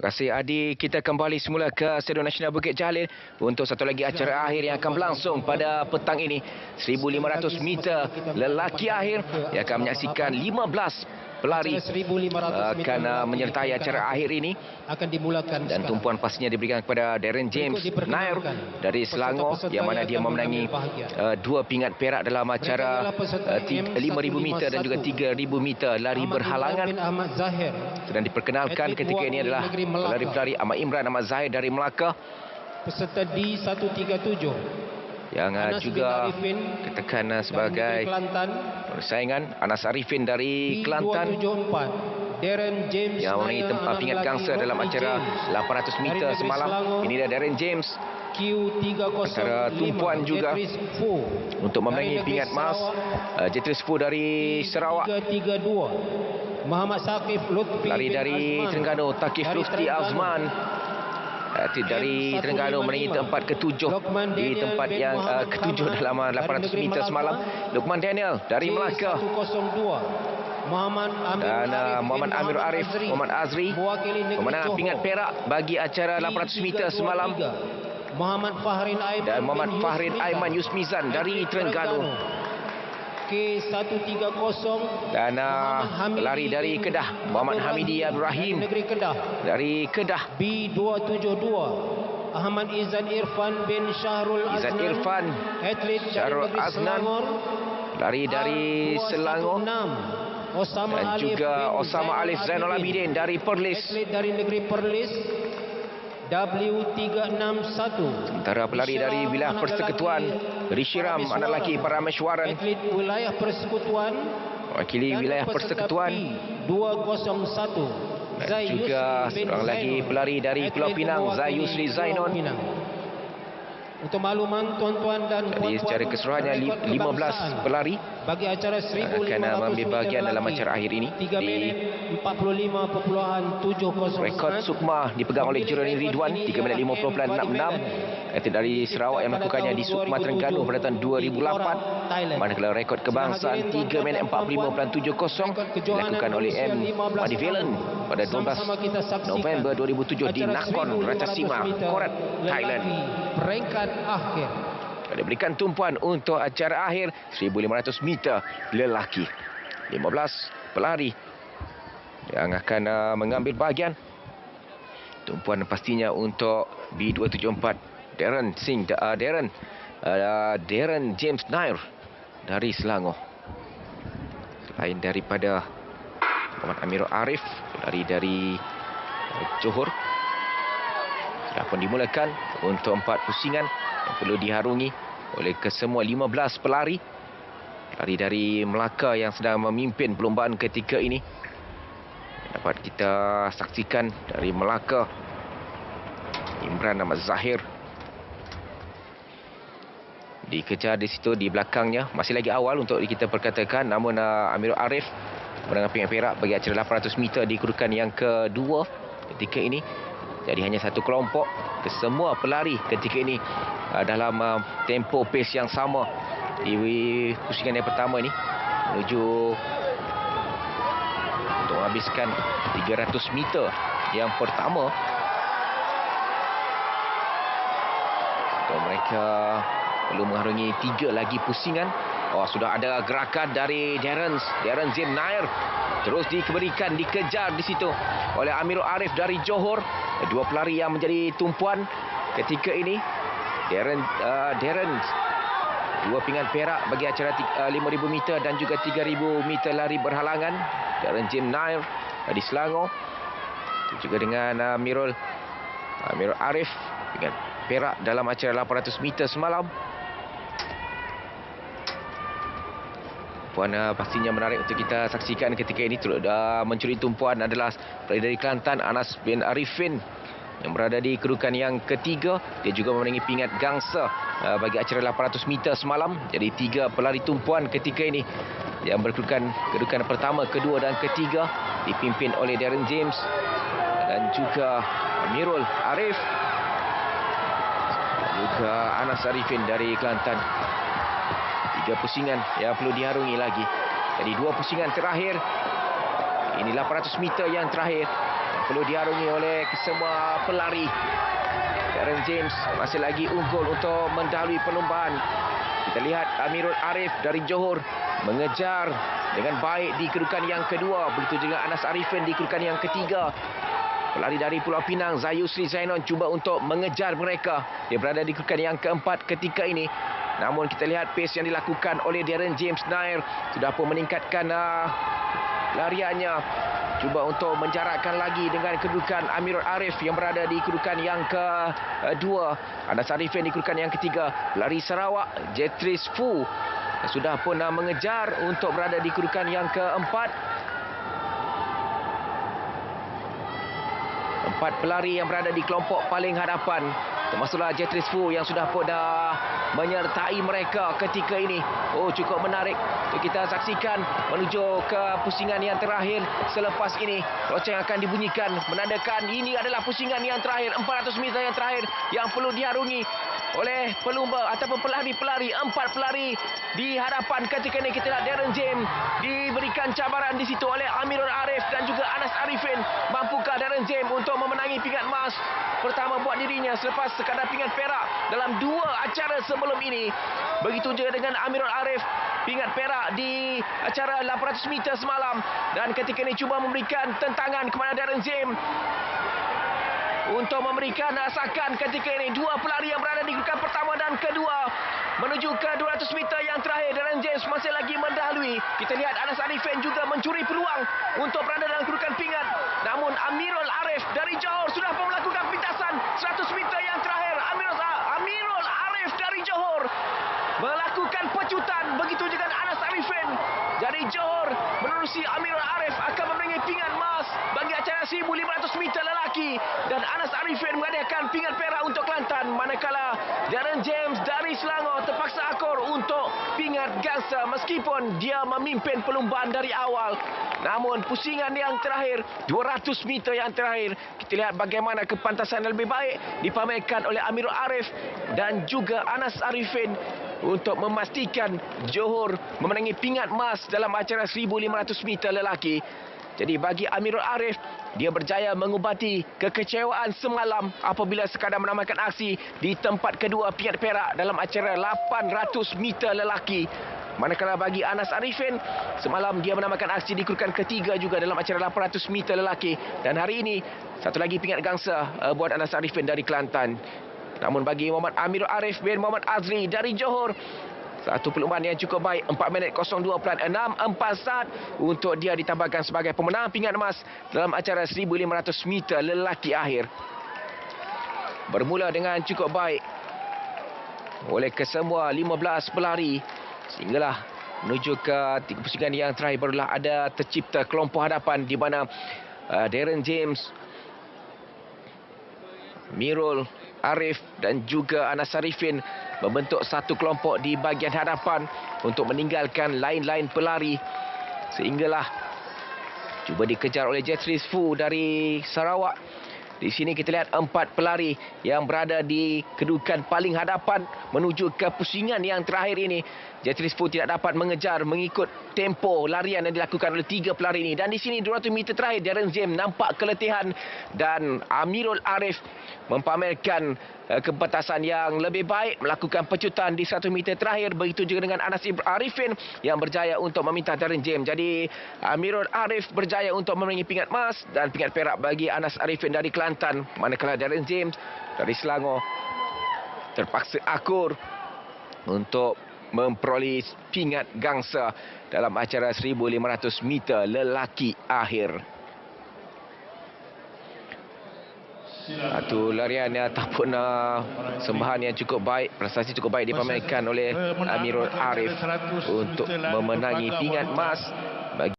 Terima kasih Adi. Kita kembali semula ke Stadium Nasional Bukit Jalil untuk satu lagi acara akhir yang akan berlangsung pada petang ini. 1,500 meter lelaki akhir yang akan menyaksikan 15 pelari akan menyertai acara akhir ini. Akan dimulakan dan tumpuan pastinya diberikan kepada Darren James Nair dari Selangor yang mana dia memenangi 2 pingat perak dalam acara 5,000 meter dan juga 3,000 meter lari berhalangan. Sedang diperkenalkan ketika ini adalah pelari-pelari Ahmad Imran Ahmad Zahir dari Melaka, peserta D137 yang juga ditekan sebagai persaingan. Anas Arifin dari Kelantan Darren James yang memenangi tempat pingat gangsa dalam acara 800 meter semalam. Ini dia Darren James antara tumpuan juga untuk memenangi pingat emas. Jetris Fu dari Sarawak, Muhammad Saqif Lutfi lari dari Terengganu Takif Lutfi Azman dari Terengganu memenangi tempat ke-7 di tempat yang ke-7 dalam 800 meter semalam. Lukman Daniel dari Melaka dan Muhammad Amir Arif Muhammad Azri memenang pingat perak bagi acara 800 meter semalam. Dan Muhammad Fahrin Aiman Yusmizan dari Terengganu. K130 dan lari dari Kedah Muhammad Hamidi Ibrahim dari Kedah. B272 Ahmad Izan Irfan bin Syahrul Izan Irfan Syahrul Aznan lari dari Selangor. Dan juga Osama Alif Zainul Abidin dari Perlis, dari negeri Perlis. W361 sementara pelari dari wilayah Persekutuan Rishiram anak lelaki Parameswaran, atlet wilayah Persekutuan, wakili wilayah Persekutuan. 201 dan juga seorang lagi pelari dari Pulau Pinang, Zai Yusri Zainon. Jadi Untuk makluman tuan-tuan dan puan-puan, secara keseluruhannya 15 pelari bagi acara 1,500 akan mengambil bahagian dalam acara akhir ini. 3 minit 45.70. Rekod Sukma dipegang oleh Jurani Ridwan 3 minit 50.66. Atlet dari Sarawak yang melakukannya di Sukma Terengganu pada tahun 2008. Manakala rekod kebangsaan 3 minit 45.70 dilakukan oleh M. Madivelan pada 12 November 2007 di Nakhon Ratchasima, Korat, Thailand. Peringkat akhir Diberikan tumpuan untuk acara akhir 1,500 meter lelaki. 15 pelari yang akan mengambil bahagian. Tumpuan pastinya untuk B274 Darren James Nair dari Selangor. Selain daripada Muhammad Amirul Arif dari Johor, sudah pun dimulakan untuk 4 pusingan yang perlu diharungi oleh kesemua 15 pelari. Pelari dari Melaka yang sedang memimpin perlombaan ketika ini dapat kita saksikan. Dari Melaka, Imran Ahmad Zahir dikejar di situ di belakangnya. Masih lagi awal untuk kita perkatakan, namun Amirul Arif menang pingat perak bagi acara 800 meter di kedudukan yang kedua ketika ini. Jadi hanya satu kelompok kesemua pelari ketika ini dalam tempo pace yang sama di pusingan yang pertama ini menuju untuk menghabiskan 300 meter yang pertama. Untuk mereka perlu mengharungi 3 lagi pusingan. Sudah ada gerakan dari Darren James Nair. Terus dikejar di situ oleh Amirul Arif dari Johor. 2 pelari yang menjadi tumpuan ketika ini. Darren 2 pingat perak bagi acara 5,000 meter dan juga 3,000 meter lari berhalangan. Darren James Nair di Selangor. Itu juga dengan Amirul Arif pingat perak dalam acara 800 meter semalam. Pastinya menarik untuk kita saksikan ketika ini. Mencuri tumpuan adalah pelari dari Kelantan, Anas bin Arifin, yang berada di kedudukan yang ketiga. Dia juga memenangi pingat gangsa bagi acara 800 meter semalam. Jadi 3 pelari tumpuan ketika ini yang berkedudukan pertama, kedua dan ketiga, dipimpin oleh Darren James dan juga Amirul Arif, juga Anas Arifin dari Kelantan. 3 pusingan yang perlu diharungi lagi. Jadi 2 pusingan terakhir. Ini 800 meter yang terakhir. perlu diharungi oleh semua pelari. Darren James masih lagi unggul untuk mendahului perlombaan. Kita lihat Amirul Arif dari Johor mengejar dengan baik di kedudukan yang kedua. Begitu juga Anas Arifin di kedudukan yang ketiga. Pelari dari Pulau Pinang, Zayusri Zainon cuba untuk mengejar mereka. Dia berada di kedudukan yang keempat ketika ini. Namun kita lihat pace yang dilakukan oleh Darren James Nair sudah pun meningkatkan lariannya. Cuba untuk menjarakkan lagi dengan kedudukan Amirul Arif yang berada di kedudukan yang kedua. Anas Arifin di kedudukan yang ketiga. Pelari Sarawak, Jetris Fu sudah pun mengejar untuk berada di kedudukan yang keempat. 4 pelari yang berada di kelompok paling hadapan, termasuklah Jetris Fu yang sudah pun menyertai mereka ketika ini. Oh, cukup menarik untuk kita saksikan menuju ke pusingan yang terakhir. Selepas ini loceng akan dibunyikan menandakan ini adalah pusingan yang terakhir, 400 meter yang terakhir yang perlu diharungi oleh pelumba ataupun pelari-pelari. 4 pelari di hadapan ketika ini. Kita lihat Darren James diberikan cabaran di situ oleh Amirul Arif dan juga Anas Arifin. Mampukah Darren James untuk memenangi pingat emas pertama buat dirinya selepas sekadar pingat perak dalam 2 acara sebelum ini? Begitu juga dengan Amirul Arif, pingat perak di acara 800 meter semalam, dan ketika ini cuba memberikan tentangan kepada Darren James untuk memberikan rasakan ketika ini 2 pelari yang berada di kedudukan pertama dan kedua menuju ke 200 meter yang terakhir. Darren James masih lagi mendahului. Kita lihat Anas Arifin juga mencuri peluang untuk berada dalam kedudukan pingat. Namun Amirul Arif dari Johor sudah pun melakukan pintasan 100 meter yang terakhir. Amirul Arif dari Johor melakukan pecutan. Begitu juga Anas Arifin dari Johor menerusi Amirul Arif akan memberi pingat emas bagi acara 1500 meter lelaki, dan Anas Arifin mengadakan pingat perak untuk Kelantan, manakala Darren James dari Selangor terpaksa akur untuk pingat gangsa meskipun dia memimpin perlumbaan dari awal. Namun pusingan yang terakhir, 200 meter yang terakhir, kita lihat bagaimana kepantasan yang lebih baik dipamerkan oleh Amirul Arif dan juga Anas Arifin untuk memastikan Johor memenangi pingat emas dalam acara 1500 meter lelaki. Jadi bagi Amirul Arif, dia berjaya mengubati kekecewaan semalam apabila sekadar menamakan aksi di tempat kedua pingat perak dalam acara 800 meter lelaki. Manakala bagi Anas Arifin, semalam dia menamakan aksi di kedudukan ketiga juga dalam acara 800 meter lelaki. Dan hari ini, satu lagi pingat gangsa buat Anas Arifin dari Kelantan. Namun bagi Muhammad Amirul Arif bin Muhammad Azri dari Johor, satu perlumbaan yang cukup baik, 4 minit 02.641 untuk dia ditambahkan sebagai pemenang pingat emas dalam acara 1500 meter lelaki akhir. Bermula dengan cukup baik oleh kesemua 15 pelari sehinggalah menuju ke 3 pusingan yang terakhir barulah ada tercipta kelompok hadapan di mana Darren James, Amirul Arif dan juga Anas Arifin membentuk satu kelompok di bahagian hadapan untuk meninggalkan lain-lain pelari sehinggalah cuba dikejar oleh Jetris Fu dari Sarawak. Di sini kita lihat 4 pelari yang berada di kedudukan paling hadapan menuju ke pusingan yang terakhir ini. Jetris Fu tidak dapat mengejar mengikut tempo larian yang dilakukan oleh 3 pelari ini. Dan di sini 200 meter terakhir Darren James nampak keletihan dan Amirul Arif mempamerkan kepantasan yang lebih baik melakukan pecutan di 100 meter terakhir. Begitu juga dengan Anas Arifin yang berjaya untuk meminta Darren James. Jadi Amirul Arif berjaya untuk memenangi pingat emas dan pingat perak bagi Anas Arifin dari Kelantan, manakala Darren James dari Selangor terpaksa akur untuk memperoleh pingat gangsa dalam acara 1500 meter lelaki akhir. Satu larian ataupun sembahan yang cukup baik, prestasi cukup baik dipamerkan oleh Amirul Arif untuk memenangi pingat emas